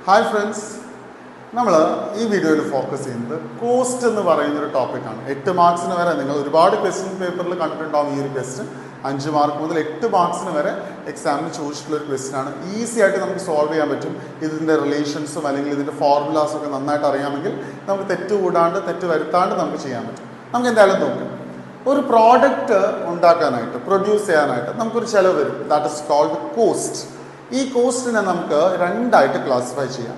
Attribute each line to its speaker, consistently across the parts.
Speaker 1: Hi friends, നമ്മൾ ഈ വീഡിയോയിൽ ഫോക്കസ് ചെയ്യുന്നത് കോസ്റ്റ് എന്ന് പറയുന്ന ഒരു ടോപ്പിക്കാണ്. 8 മാർക്സിന് വരെ നിങ്ങൾ ഒരുപാട് ക്വസ്റ്റ്യൻ പേപ്പറിൽ കണ്ടിട്ടുണ്ടാവും. ഈ ഒരു ക്വസ്റ്റ്യൻ 5 മാർക്ക് മുതൽ 8 മാർക്സിന് വരെ എക്സാമിന് ചോദിച്ചിട്ടുള്ള ഒരു ക്വസ്റ്റ്യൻ ആണ്. ഈസി ആയിട്ട് നമുക്ക് സോൾവ് ചെയ്യാൻ പറ്റും. ഇതിൻ്റെ റിലേഷൻസും അല്ലെങ്കിൽ ഇതിൻ്റെ ഫോർമുലാസും ഒക്കെ നന്നായിട്ട് അറിയാമെങ്കിൽ നമുക്ക് തെറ്റ് കൂടാണ്ട് തെറ്റ് വരുത്താണ്ട് നമുക്ക് ചെയ്യാൻ പറ്റും. നമുക്ക് എന്തായാലും നോക്കാം. ഒരു പ്രോഡക്റ്റ് ഉണ്ടാക്കാനായിട്ട് പ്രൊഡ്യൂസ് ചെയ്യാനായിട്ട് നമുക്കൊരു ചിലവ് വരും. That is called cost. ഈ കോസ്റ്റിനെ നമുക്ക് രണ്ടായിട്ട് ക്ലാസിഫൈ ചെയ്യാം: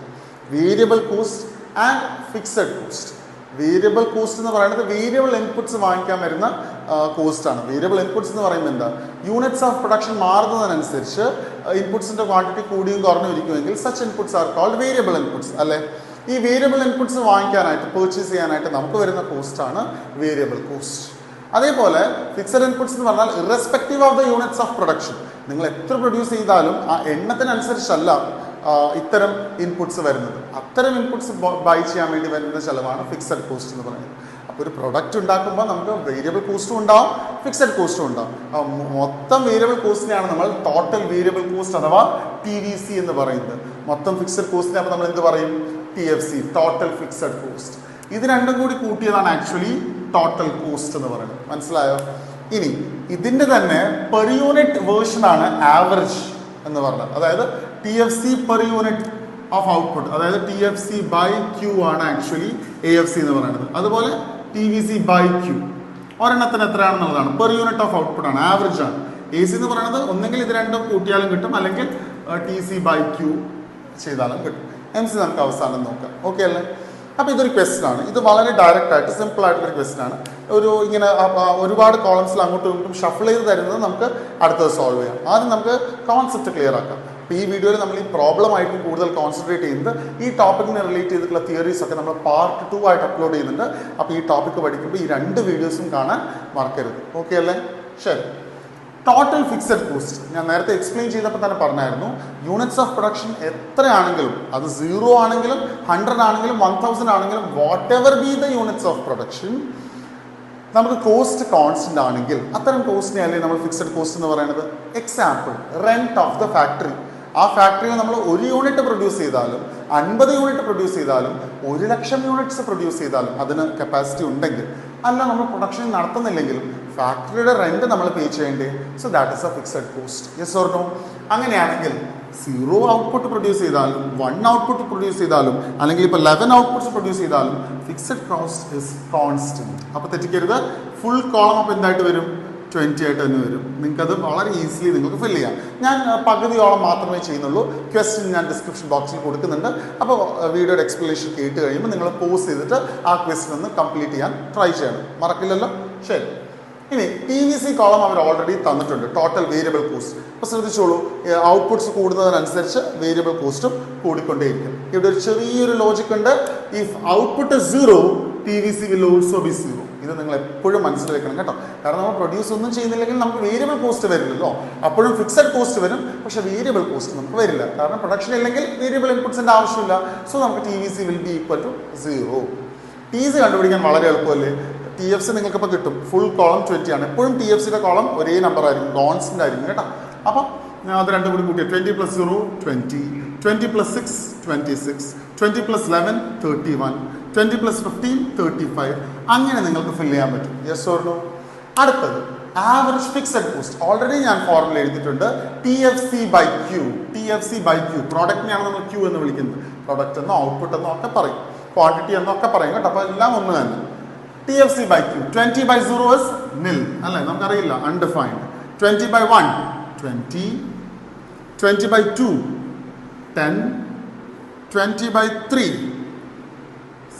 Speaker 1: variable cost and fixed cost. Variable cost എന്ന് പറയുന്നത് വേരിയബിൾ ഇൻപുട്സ് വാങ്ങിക്കാൻ വരുന്ന കോസ്റ്റാണ്. വേരിയബിൾ ഇൻപുട്സ് എന്ന് പറയുമ്പോൾ എന്താ, യൂണിറ്റ്സ് ഓഫ് പ്രൊഡക്ഷൻ മാറുന്നതിനനുസരിച്ച് ഇൻപുട്സിൻ്റെ ക്വാണ്ടിറ്റി കൂടിയും കുറഞ്ഞും ഇരിക്കുമെങ്കിൽ such inputs are called variable inputs അല്ലേ. ഈ വേരിയബിൾ ഇൻപുട്സ് വാങ്ങിക്കാനായിട്ട് പർച്ചേസ് ചെയ്യാനായിട്ട് നമുക്ക് വരുന്ന കോസ്റ്റാണ് വേരിയബിൾ കോസ്റ്റ്. അതേപോലെ ഫിക്സഡ് ഇൻപുട്സ് എന്ന് പറഞ്ഞാൽ irrespective of the units of production, നിങ്ങൾ എത്ര പ്രൊഡ്യൂസ് ചെയ്താലും ആ എണ്ണത്തിനനുസരിച്ചല്ല ഇത്തരം ഇൻപുട്സ് വരുന്നത്. അത്തരം ഇൻപുട്സ് ബൈ ചെയ്യാൻ വേണ്ടി വരുന്ന ചിലവാണ് ഫിക്സഡ് കോസ്റ്റ് എന്ന് പറയുന്നത്. അപ്പോൾ ഒരു പ്രൊഡക്റ്റ് ഉണ്ടാക്കുമ്പോൾ നമുക്ക് വേരിയബിൾ കോസ്റ്റും ഉണ്ടാവും, ഫിക്സഡ് കോസ്റ്റും ഉണ്ടാവും. മൊത്തം വേരിയബിൾ കോസ്റ്റിനെയാണ് നമ്മൾ ടോട്ടൽ വേരിയബിൾ കോസ്റ്റ് അഥവാ TVC എന്ന് പറയുന്നത്. മൊത്തം ഫിക്സഡ് കോസ്റ്റിനെ അപ്പോൾ നമ്മൾ എന്ത് പറയും? TFC, total fixed cost. ഇത് രണ്ടും കൂടി കൂട്ടിയതാണ് ആക്ച്വലി ടോട്ടൽ കോസ്റ്റ് എന്ന് പറയുന്നത്. മനസ്സിലായോ? ഇനി ഇതിൻ്റെ തന്നെ പെർ യൂണിറ്റ് വേർഷനാണ് ആവറേജ് എന്ന് പറഞ്ഞത്. അതായത് TFC per unit of output, അതായത് TFC ബൈ Q ആണ് ആക്ച്വലി AFC എന്ന് പറയുന്നത്. അതുപോലെ TVC ബൈ Q ഒരെണ്ണത്തിന് എത്രയാണെന്നുള്ളതാണ്. പെർ യൂണിറ്റ് ഓഫ് ഔട്ട്പുട്ട് ആണ്, ആവറേജ് ആണ്. AC എന്ന് പറയുന്നത് ഒന്നെങ്കിൽ ഇത് രണ്ടും കൂട്ടിയാലും കിട്ടും, അല്ലെങ്കിൽ TC ബൈ Q ചെയ്താലും കിട്ടും. MC നമുക്ക് അവസാനം നോക്കാം. ഓക്കെ അല്ലേ? അപ്പോൾ ഇതൊരു ക്വസ്റ്റ്യൻ ആണ്. ഇത് വളരെ ഡയറക്റ്റ് ആയിട്ട് സിമ്പിൾ ആയിട്ടൊരു ക്വസ്റ്റ്യൻ ആണ്. ഇങ്ങനെ ഒരുപാട് കോളംസിൽ അങ്ങോട്ടും ഇങ്ങോട്ടും ഷഫിൾ ചെയ്ത് തരുന്നത് നമുക്ക് അടുത്തത് സോൾവ് ചെയ്യാം. ആദ്യം നമുക്ക് കോൺസെപ്റ്റ് ക്ലിയർ ആക്കാം. അപ്പോൾ ഈ വീഡിയോയിൽ നമ്മൾ ഈ പ്രോബ്ലം ആയിട്ട് കൂടുതൽ കോൺസെൻട്രേറ്റ് ചെയ്യുന്നത് ഈ ടോപ്പിക്കിനെ റിലേറ്റ് ചെയ്തിട്ടുള്ള തിയറീസ് ഒക്കെ നമ്മൾ പാർട്ട് 2 ആയിട്ട് അപ്ലോഡ് ചെയ്യുന്നുണ്ട്. അപ്പോൾ ഈ ടോപ്പിക്ക് പഠിക്കുമ്പോൾ ഈ 2 വീഡിയോസും കാണാൻ മറക്കരുത്. ഓക്കെ അല്ലേ? ശരി. ടോട്ടൽ ഫിക്സഡ് കോസ്റ്റ് ഞാൻ നേരത്തെ എക്സ്പ്ലെയിൻ ചെയ്തപ്പോൾ തന്നെ പറഞ്ഞായിരുന്നു. യൂണിറ്റ്സ് ഓഫ് പ്രൊഡക്ഷൻ എത്രയാണെങ്കിലും, അത് 0 ആണെങ്കിലും 100 ആണെങ്കിലും 1000 ആണെങ്കിലും, what ever B the units of production, നമുക്ക് കോസ്റ്റ് കോൺസ്റ്റന്റ് ആണെങ്കിൽ അത്തരം കോസ്റ്റിനെ അല്ലേ നമ്മൾ ഫിക്സഡ് കോസ്റ്റ് എന്ന് പറയുന്നത്. Example, rent of the factory. ആ ഫാക്ടറിയിൽ നമ്മൾ 1 യൂണിറ്റ് പ്രൊഡ്യൂസ് ചെയ്താലും 50 യൂണിറ്റ് പ്രൊഡ്യൂസ് ചെയ്താലും 1,00,000 യൂണിറ്റ്സ് പ്രൊഡ്യൂസ് ചെയ്താലും അതിന് കപ്പാസിറ്റി ഉണ്ടെങ്കിൽ, അല്ല നമ്മൾ പ്രൊഡക്ഷൻ നടത്തുന്നില്ലെങ്കിലും ഫാക്ടറിയുടെ റെന്റ് നമ്മൾ പേ ചെയ്യേണ്ടേ. So that is a fixed cost. Yes or no? അങ്ങനെയാണെങ്കിൽ 0 ഔട്ട്പുട്ട് പ്രൊഡ്യൂസ് ചെയ്താലും 1 ഔട്ട്പുട്ട് പ്രൊഡ്യൂസ് ചെയ്താലും അല്ലെങ്കിൽ ഇപ്പോൾ 11 ഔട്ട്പുട്ട്സ് പ്രൊഡ്യൂസ് ചെയ്താലും ഫിക്സഡ് കോസ്റ്റ് ഇസ് കോൺസ്റ്റന്റ്. അപ്പോൾ തെറ്റിക്കരുത്. ഫുൾ കോളം അപ്പോൾ എന്തായിട്ട് വരും? 20 ആയിട്ട് തന്നെ വരും. നിങ്ങൾക്കത് വളരെ ഈസിലി നിങ്ങൾക്ക് ഫില്ല് ചെയ്യാം. ഞാൻ പകുതിയോളം മാത്രമേ ചെയ്യുന്നുള്ളൂ. ക്വസ്റ്റ്യൻ ഞാൻ ഡിസ്ക്രിപ്ഷൻ ബോക്സിൽ കൊടുക്കുന്നുണ്ട്. അപ്പോൾ വീഡിയോയുടെ എക്സ്പ്ലനേഷൻ കേട്ട് കഴിയുമ്പോൾ നിങ്ങൾ പോസ് ചെയ്തിട്ട് ആ ക്വസ്റ്റ്യൻ ഒന്ന് കംപ്ലീറ്റ് ചെയ്യാൻ ട്രൈ ചെയ്യണം. മറക്കില്ലല്ലോ? ശരി. ഇനി TVC കോളം അവർ ഓൾറെഡി തന്നിട്ടുണ്ട്, ടോട്ടൽ വേരിയബിൾ കോസ്റ്റ്. അപ്പോൾ ശ്രദ്ധിച്ചോളൂ, ഔട്ട്പുട്ട്സ് കൂടുന്നതിനനുസരിച്ച് വേരിയബിൾ കോസ്റ്റും കൂടിക്കൊണ്ടേയിരിക്കും. ഇവിടെ ഒരു ചെറിയൊരു ലോജിക് ഉണ്ട്. If output is 0, TVC will also be 0. ഇത് നിങ്ങൾ എപ്പോഴും മനസ്സിൽ വെക്കണം കേട്ടോ. കാരണം നമ്മൾ പ്രൊഡ്യൂസ് ഒന്നും ചെയ്യുന്നില്ലെങ്കിൽ നമുക്ക് വേരിയബിൾ കോസ്റ്റ് വരില്ലല്ലോ. അപ്പോഴും ഫിക്സഡ് കോസ്റ്റ് വരും, പക്ഷേ വേരിയബിൾ കോസ്റ്റ് നമുക്ക് വരില്ല. കാരണം പ്രൊഡക്ഷൻ ഇല്ലെങ്കിൽ വേരിയബിൾ ഇൻപുട്സിൻ്റെ ആവശ്യമില്ല. സോ നമുക്ക് TVC will be equal to 0. TC കണ്ടുപിടിക്കാൻ വളരെ എളുപ്പമല്ലേ? TFC നിങ്ങൾക്കിപ്പോൾ കിട്ടും. ഫുൾ കോളം 20 ആണ്. എപ്പോഴും TFCയുടെ കോളം ഒരേ നമ്പർ ആയിരിക്കും, കോൺസ്റ്റന്റ് ആയിരിക്കും കേട്ടോ. അപ്പം അത് രണ്ടും കൂടി കൂട്ടിയ 20 + 0 20, 20 + 6 26, 20 + 11 31, 20 + 15 35. അങ്ങനെ നിങ്ങൾക്ക് ഫില്ല് ചെയ്യാൻ പറ്റും. Yes or no? അടുത്തത് ആവറേജ് ഫിക്സഡ് കോസ്റ്റ്. ഓൾറെഡി ഞാൻ ഫോർമുല എഴുതിയിട്ടുണ്ട്. TFC by Q. TFC by Q. പ്രോഡക്റ്റിനെയാണ് നമ്മൾ Q എന്ന് വിളിക്കുന്നത്. പ്രൊഡക്റ്റ് എന്നോ ഔട്ട്പുട്ട് എന്നോ ഒക്കെ പറയും, ക്വാണ്ടിറ്റി എന്നൊക്കെ പറയും കേട്ടോ. അപ്പോൾ എല്ലാം ഒന്ന് തന്നെ. TFC by Q. 20 by 0 is nil അല്ലേ, നമുക്കറിയില്ല, അൺഡിഫൈൻഡ്. 20 ബൈ 1 20, 20 ബൈ 2 10, 20 ബൈ 3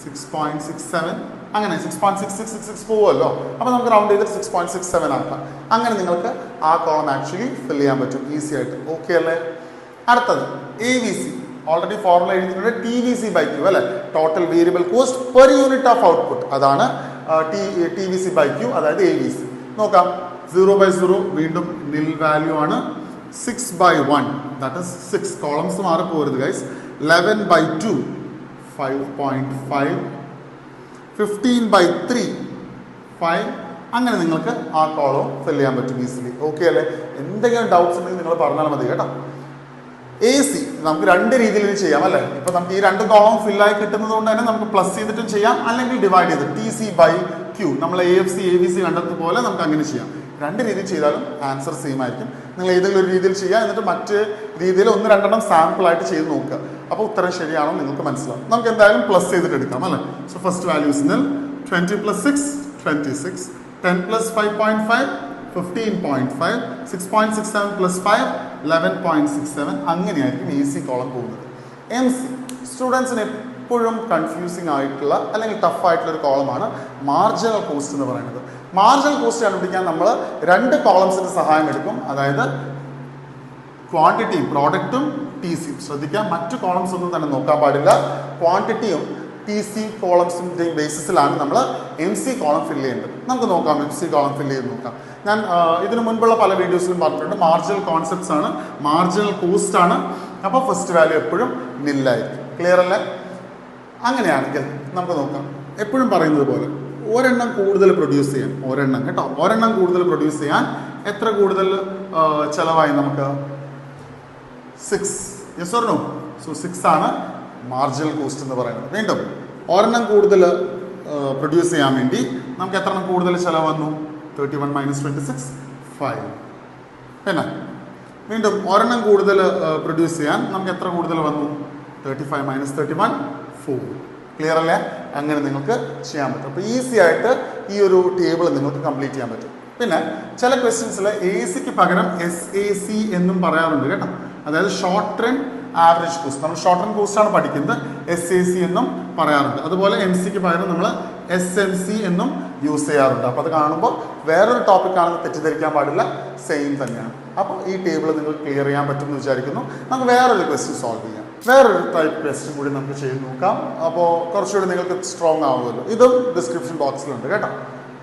Speaker 1: 6.67, അങ്ങനെ 6.6666 പോവുമല്ലോ. അപ്പോൾ നമുക്ക് റൗണ്ട് ചെയ്തിട്ട് 6.67 ആക്കാം. അങ്ങനെ നിങ്ങൾക്ക് ആ കോളം ആക്ച്വലി ഫിൽ ചെയ്യാൻ പറ്റും ഈസി ആയിട്ട്. ഓക്കെ അല്ലേ? അടുത്തത് AVC. ഓൾറെഡി ഫോർമുല എഴുതിയിട്ടുണ്ട്. TVC ബൈ Q അല്ലേ, total variable cost per unit of output. അതാണ് TVC ബൈ Q, അതായത് AVC. നോക്കാം. 0 ബൈ 0 വീണ്ടും നിൽ വാല്യൂ ആണ്. 6 ബൈ 1 ദാറ്റ് ഇസ് 6. കോളംസ് മാറിപ്പോരുത് ഗൈസ്. 11 by 2 5.5, 15 by 3 5. അങ്ങനെ നിങ്ങൾക്ക് ആ കോളം ഫിൽ ചെയ്യാൻ പറ്റും ഈസിലി. ഓക്കെ അല്ലേ? എന്തെങ്കിലും ഡൗട്ട്സ് ഉണ്ടെങ്കിൽ നിങ്ങൾ പറഞ്ഞാൽ മതി കേട്ടോ. എ സി നമുക്ക് രണ്ട് രീതിയിൽ ചെയ്യാം അല്ലേ. ഇപ്പൊ നമുക്ക് ഈ രണ്ട് കോളം ഫില്ലായി കിട്ടുന്നത് കൊണ്ട് തന്നെ നമുക്ക് പ്ലസ് ചെയ്തിട്ടും ചെയ്യാം, അല്ലെങ്കിൽ ഡിവൈഡ് ചെയ്ത് TC/Q നമ്മൾ AFC ABC കണ്ടതുപോലെ നമുക്ക് അങ്ങനെ ചെയ്യാം. രണ്ട് രീതിയിൽ ചെയ്താലും ആൻസർ സെയിം ആയിരിക്കും. നിങ്ങൾ ഏതെങ്കിലും ഒരു രീതിയിൽ ചെയ്യുക, എന്നിട്ട് മറ്റ് രീതിയിൽ ഒന്ന് രണ്ടെണ്ണം സാമ്പിൾ ആയിട്ട് ചെയ്ത് നോക്കുക. അപ്പോൾ ഉത്തരം ശരിയാണോ നിങ്ങൾക്ക് മനസ്സിലാവും. നമുക്ക് എന്തായാലും പ്ലസ് ചെയ്തിട്ട് എടുക്കാം അല്ലേ. So first values 20 + 6 26, 10 + 5.5 15.5, 6.67 + 5 11.67. അങ്ങനെയായിരിക്കും AC കോളം പോകുന്നത്. MC സ്റ്റുഡൻസിന് എപ്പോഴും കൺഫ്യൂസിങ് ആയിട്ടുള്ള അല്ലെങ്കിൽ ടഫ് ആയിട്ടുള്ള ഒരു കോളമാണ് മാർജിനൽ കോസ്റ്റ് എന്ന് പറയുന്നത്. മാർജിനൽ കോസ്റ്റ് കണ്ടുപിടിക്കാൻ നമ്മൾ രണ്ട് കോളംസിന്റെ സഹായം എടുക്കും. അതായത് ക്വാണ്ടിറ്റിയും പ്രോഡക്റ്റും TC. ശ്രദ്ധിക്കാം, മറ്റു കോളംസ് ഒന്നും തന്നെ നോക്കാൻ പാടില്ല. ക്വാണ്ടിറ്റിയും TC കോളംസിൻ്റെയും ബേസിസിലാണ് നമ്മൾ MC കോളം ഫില്ല് ചെയ്യേണ്ടത്. നമുക്ക് നോക്കാം, MC കോളം ഫില്ല് ചെയ്ത് നോക്കാം. ഞാൻ ഇതിനു മുൻപുള്ള പല വീഡിയോസിലും പറഞ്ഞിട്ടുണ്ട്, മാർജിനൽ കോൺസെപ്റ്റ്സ് ആണ്, മാർജിനൽ കോസ്റ്റ് ആണ്. അപ്പോൾ ഫസ്റ്റ് വാല്യൂ എപ്പോഴും നില്ലായിരിക്കും. ക്ലിയർ അല്ലേ? അങ്ങനെയാണെങ്കിൽ നമുക്ക് നോക്കാം. എപ്പോഴും പറയുന്നത് പോലെ ഒരെണ്ണം കൂടുതൽ പ്രൊഡ്യൂസ് ചെയ്യാൻ, ഒരെണ്ണം കേട്ടോ, ഒരെണ്ണം കൂടുതൽ പ്രൊഡ്യൂസ് ചെയ്യാൻ എത്ര കൂടുതൽ ചിലവായി നമുക്ക്? 6. Yes or no? സോ 6 ആണ് മാർജിനൽ കോസ്റ്റ് എന്ന് പറയുന്നത്. വീണ്ടും ഒരെണ്ണം കൂടുതൽ പ്രൊഡ്യൂസ് ചെയ്യാൻ വേണ്ടി നമുക്ക് എത്ര എണ്ണം കൂടുതൽ ചിലവ് വന്നു? 31 - 26 5. പിന്നെ വീണ്ടും ഒരെണ്ണം കൂടുതൽ പ്രൊഡ്യൂസ് ചെയ്യാൻ നമുക്ക് എത്ര കൂടുതൽ വന്നു? 35 - 31 4. ക്ലിയർ അല്ലേ? അങ്ങനെ നിങ്ങൾക്ക് ചെയ്യാൻ പറ്റും. അപ്പോൾ ഈസി ആയിട്ട് ഈ ഒരു ടേബിൾ നിങ്ങൾക്ക് കംപ്ലീറ്റ് ചെയ്യാൻ പറ്റും. പിന്നെ ചില ക്വസ്റ്റ്യൻസിൽ ACക്ക് പകരം SAC എന്നും പറയാറുണ്ട് കേട്ടോ. അതായത് ഷോർട്ട് റൺ ആവറേജ് കോസ്റ്റ്. നമ്മൾ ഷോർട്ട് റൺ കോസ്റ്റ് ആണ് പഠിക്കുന്നത്, SAC എന്നും പറയാറുണ്ട്. അതുപോലെ MCക്ക് പകരം നമ്മൾ SMC എന്നും യൂസ് ചെയ്യാറുണ്ട്. അപ്പോൾ അത് കാണുമ്പോൾ വേറൊരു ടോപ്പിക്കാണെന്ന് തെറ്റിദ്ധരിക്കാൻ പാടില്ല, സെയിം തന്നെയാണ്. അപ്പോൾ ഈ ടേബിൾ നിങ്ങൾക്ക് ക്ലിയർ ചെയ്യാൻ പറ്റുമെന്ന് വിചാരിക്കുന്നു. നമുക്ക് വേറൊരു ക്വസ്റ്റ്യൻ സോൾവ് ചെയ്യാം. വേറൊരു ടൈപ്പ് ക്വസ്റ്റ്യൻ കൂടി നമുക്ക് ചെയ്ത് നോക്കാം. അപ്പോൾ കുറച്ചുകൂടി നിങ്ങൾക്ക് സ്ട്രോങ് ആവുമല്ലോ. ഇതും ഡിസ്ക്രിപ്ഷൻ ബോക്സിലുണ്ട് കേട്ടോ.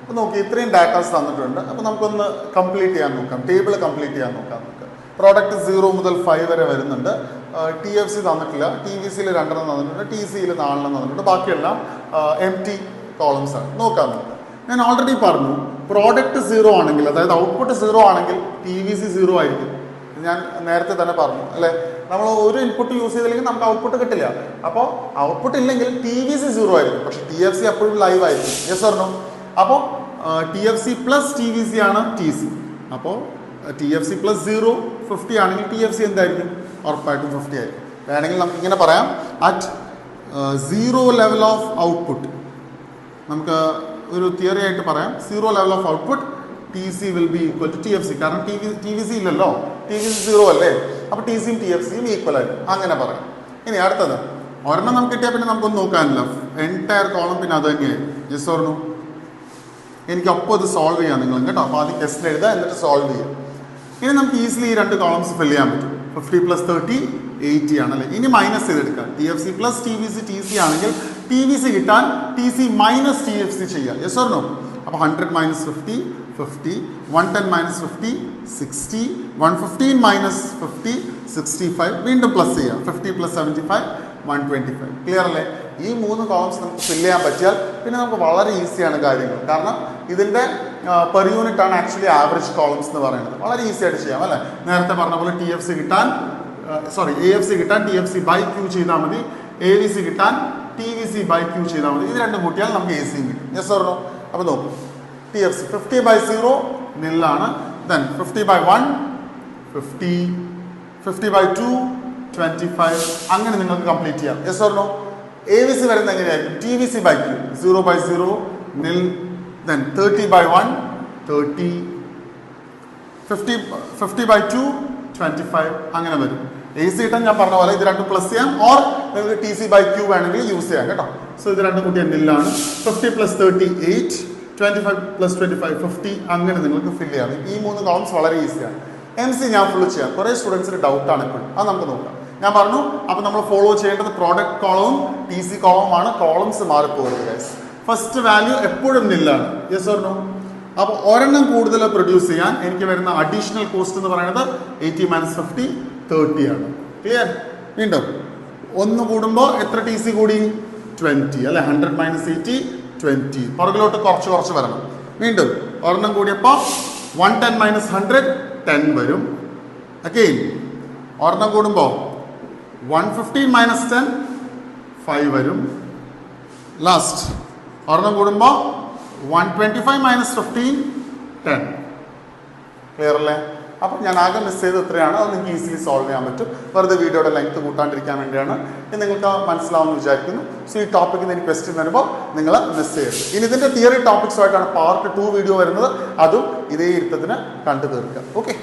Speaker 1: അപ്പോൾ നോക്കി, ഇത്രയും ഡാറ്റാസ് തന്നിട്ടുണ്ട്. അപ്പോൾ നമുക്കൊന്ന് കംപ്ലീറ്റ് ചെയ്യാൻ നോക്കാം, ടേബിൾ കംപ്ലീറ്റ് ചെയ്യാൻ നോക്കാം. നമുക്ക് പ്രോഡക്റ്റ് 0 മുതൽ 5 വരെ വരുന്നുണ്ട്. TFC തന്നിട്ടില്ല, TVCയിൽ 2 തന്നിട്ടുണ്ട്, TCയിൽ 4 തന്നിട്ടുണ്ട്. ബാക്കിയെല്ലാം empty കോളംസ് ആണ്. നോക്കാം നമുക്ക്. ഞാൻ ഓൾറെഡി പറഞ്ഞു, പ്രോഡക്റ്റ് 0 ആണെങ്കിൽ, അതായത് ഔട്ട്പുട്ട് 0 ആണെങ്കിൽ TVC 0 ആയിരിക്കും. ഞാൻ നേരത്തെ തന്നെ പറഞ്ഞു അല്ലേ. നമ്മൾ ഒരു ഇൻപുട്ട് യൂസ് ചെയ്തില്ലെങ്കിൽ നമുക്ക് ഔട്ട്പുട്ട് കിട്ടില്ല. അപ്പോൾ ഔട്ട്പുട്ട് ഇല്ലെങ്കിൽ TVC 0 ആയിരിക്കും, പക്ഷെ TFC എപ്പോഴും ലൈവ് ആയിരിക്കും. Yes or no? അപ്പോൾ TFC + TVC ആണ് TC. അപ്പോൾ TFC + 0 50 ആണെങ്കിൽ TFC എന്തായിരിക്കും? ഉറപ്പായിട്ടും 50 ആയിരിക്കും. വേണമെങ്കിൽ നമുക്ക് ഇങ്ങനെ പറയാം, അറ്റ് 0 ലെവൽ ഓഫ് ഔട്ട്പുട്ട്, നമുക്ക് ഒരു തിയറി ആയിട്ട് പറയാം, 0 level of output TC will be equal to TFC. കാരണം TVC ഇല്ലല്ലോ, TVC 0 അല്ലേ. അപ്പോൾ TCയും TFCയും ഈക്വൽ ആയിരിക്കും. അങ്ങനെ പറയാം. ഇനി അടുത്തത് ഒരെണ്ണം നമുക്ക് കിട്ടിയാൽ പിന്നെ നമുക്കൊന്നും നോക്കാനില്ല, എൻറ്റയർ കോളം പിന്നെ അത് തന്നെയായിരിക്കും. Yes or no? എനിക്ക് ഒപ്പം ഇത് സോൾവ് ചെയ്യാം നിങ്ങൾ കേട്ടോ. അപ്പോൾ ആദ്യം ക്വസ്റ്റൻ എഴുതുക, എന്നിട്ട് സോൾവ് ചെയ്യാം. ഇനി നമുക്ക് ഈസിലി ഈ രണ്ട് കോളംസ് ഫില്ല് ചെയ്യാൻ പറ്റും. 50 + 30 80 ആണല്ലേ. ഇനി മൈനസ് ചെയ്തെടുക്കാം. TFC + TVC TC ആണെങ്കിൽ TVC കിട്ടാൻ TC - TFC ചെയ്യാം. Yes or no? അപ്പോൾ 100 - 50 50, 110 - 50 60, 115 - 50 65. വീണ്ടും പ്ലസ് ചെയ്യാം. 50 + 75 125. ക്ലിയർ അല്ലേ? ഈ 3 കോളംസ് നമുക്ക് ഫില്ല് ചെയ്യാൻ പറ്റിയാൽ പിന്നെ നമുക്ക് വളരെ ഈസിയാണ് കാര്യങ്ങൾ. കാരണം ഇതിൻ്റെ പെർ യൂണിറ്റ് ആണ് ആക്ച്വലി ആവറേജ് കോളംസ് എന്ന് പറയുന്നത്. വളരെ ഈസി ആയിട്ട് ചെയ്യാം അല്ലേ. നേരത്തെ പറഞ്ഞ പോലെ AFC കിട്ടാൻ TFC/Q ചെയ്താൽ മതി, AVC കിട്ടാൻ TVC/Q ചെയ്താൽ മതി. ഇത് രണ്ടും കൂട്ടിയാൽ നമുക്ക് ACയും കിട്ടും. Yes or no? അപ്പോൾ നോക്കും, TFC 50/0 നില്ലാണ്. ദെൻ 50/1 50, 50/2 25. അങ്ങനെ നിങ്ങൾക്ക് കംപ്ലീറ്റ് ചെയ്യാം. Yes or no? AVC വരുന്നത് എങ്ങനെയായിരിക്കും? TVC/Q 0/0 നിൽ. ദെൻ 30/1 30, 50/2 25. അങ്ങനെ വരും. AC കിട്ടാൻ ഞാൻ പറഞ്ഞ പോലെ ഇത് രണ്ടും പ്ലസ് ചെയ്യാം, ഓർ നിങ്ങൾക്ക് TC/Q വേണമെങ്കിൽ യൂസ് ചെയ്യാം കേട്ടോ. സോ ഇത് രണ്ടും കൂട്ടിയ നില്ലാണ്. 50 + 30 8, 25 + 25 50. അങ്ങനെ നിങ്ങൾക്ക് ഫില്ല് ചെയ്യാം. ഈ 3 കോളംസ് വളരെ ഈസിയാണ്. MC ഞാൻ ഫുള്ള് ചെയ്യാം. കുറേ സ്റ്റുഡൻസിന് ഡൗട്ടാണ് എപ്പോഴും. അത് നമുക്ക് നോക്കാം. ഞാൻ പറഞ്ഞു, അപ്പോൾ നമ്മൾ ഫോളോ ചെയ്യേണ്ടത് പ്രോഡക്റ്റ് കോളവും TC കോളവുമാണ്. കോളംസ് മാറിപ്പോകരുത് ഗൈസ്. ഫസ്റ്റ് വാല്യൂ എപ്പോഴും നില്ലാണ്. Yes or no? അപ്പോൾ ഒരെണ്ണം കൂടുതൽ പ്രൊഡ്യൂസ് ചെയ്യാൻ എനിക്ക് വരുന്ന അഡീഷണൽ കോസ്റ്റ് എന്ന് പറയുന്നത് 80 - 50 30 ആണ്. ക്ലിയർ? വീണ്ടും 1 കൂടുമ്പോൾ എത്ര TC കൂടി? 20 അല്ലെ. 100 - 80 20. പുറകിലോട്ട് കുറച്ച് വരണം. വീണ്ടും ഒരെണ്ണം കൂടിയപ്പോൾ 110 - 100 10 വരും. അഗെയിൻ ഒരെണ്ണം കൂടുമ്പോൾ 115 മൈനസ് 10 5 വരും. ലാസ്റ്റ് ഒരെണ്ണം കൂടുമ്പോൾ 125 മൈനസ് 15 10. ക്ലിയർ അല്ലേ? അപ്പം ഞാൻ ആകെ മിസ് ചെയ്ത് എത്രയാണ് അത് നിങ്ങൾക്ക് ഈസിലി സോൾവ് ചെയ്യാൻ പറ്റും. വെറുതെ വീഡിയോയുടെ ലെങ്ത് കൂട്ടാണ്ടിരിക്കാൻ വേണ്ടിയാണ്. ഇത് നിങ്ങൾക്ക് മനസ്സിലാവുമെന്ന് വിചാരിക്കുന്നു. സോ ഈ ടോപ്പിക്കിൽ നിന്ന് എനിക്ക് ക്വസ്റ്റ്യൻ വരുമ്പോൾ നിങ്ങൾ മിസ് ചെയ്യരുത്. ഇനി ഇതിൻ്റെ തിയറി ടോപ്പിക്സുമായിട്ടാണ് പാർട്ട് 2 വീഡിയോ വരുന്നത്. അതും ഇതേ ഇരുത്തത്തിന് കണ്ടു തീർക്കുക. ഓക്കെ.